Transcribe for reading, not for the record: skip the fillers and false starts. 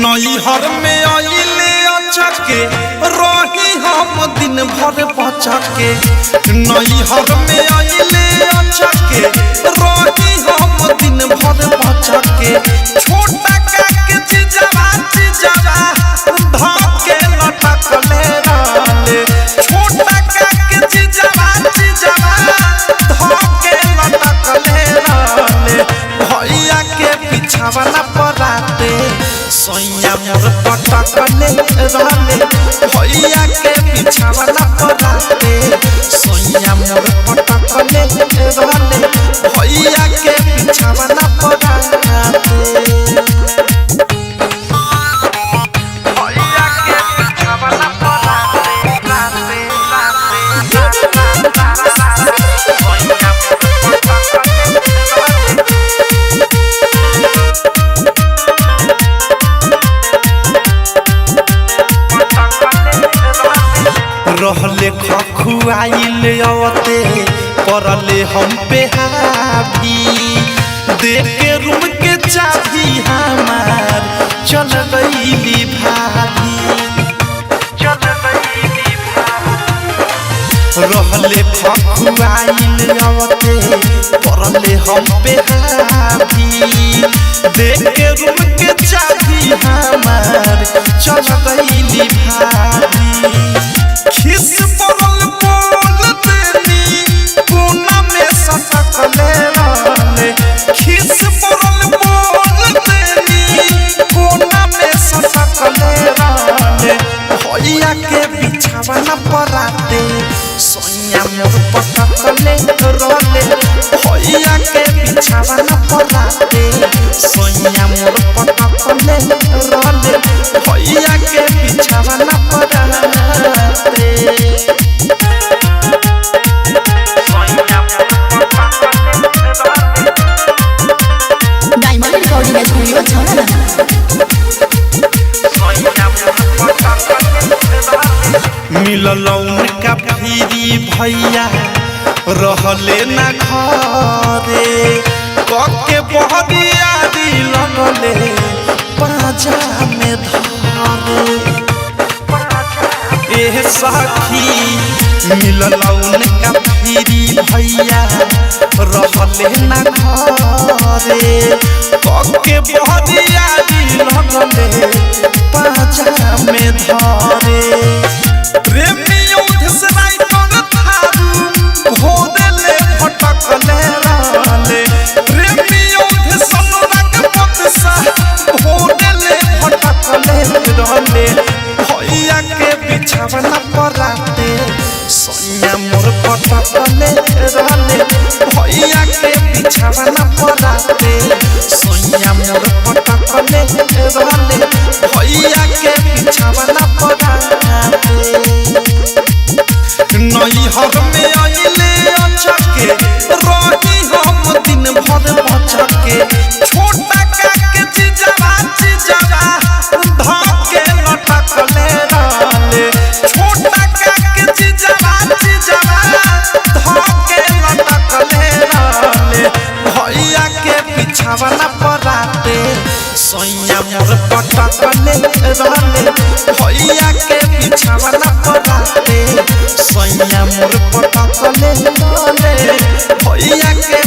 नैहर में आइले अचके रही हम दिन भर बचके। नैहर में आइले अचके रही हम दिन भर बचके। छोटा काके चिजवा धके लटकले रहले। छोटा काके चिजवा धके लटकले रहले। भैया के बिछावना पराते सोइया मोर पटकले रहले। भैया के बिछावना पराते सोइया मोर पटकले रहले। भैया के बिछावना पराते रहले खखुआइल अवते परले हम पे हावी। देख के रूम के चाबी हमार चल गईली भाभी। रहले खखुआइल अवते परले हम पे हावी। देख के रूम के चाबी हमार चल गईली भाभी। खिस पड़ल बोल देनी कोना में सटकले रहले। खिस पड़ल बोल देनी कोना में सटकले रहले। भैया के बिछावना पराते सोइया मोर पटकले रहले। भैया के बिछावना पराते सोइया मोर पटकले रहले। भैया के बिछावना पराते डायमंड रिकॉर्डिंग स्टूडियो छाना। मिलल उनका फिरी भैया रहले ना घरे। कके बहरिया लगले पाजा में धरे। एह सखी मिलल उनका फिरी भैया रहले ना घरे। कके बहरिया लगले पाजा में धरे। प्रेमी उठ से राइटर थारू भोदले भटकले रहले। प्रेमी उठ सनरक पतसा भोदले भटकले रहले। भैया के बिछावना पराते सोइया मोर पटकले रहले। भैया के बिछावना पराते सोइया मोर पटकले रहले। भैया के बिछावना पराते नैहर में आइले अचके रही हम दिन भर बचके। छोटा काके चिजवा धके लटकले रहले। छोटा काके चिजवा धके लटकले रहले। भैया के बिछावना पराते सोइया मोर पटकले रहले। भैया के बिछावना पराते सोइया मोर पटकले रहले। भैया के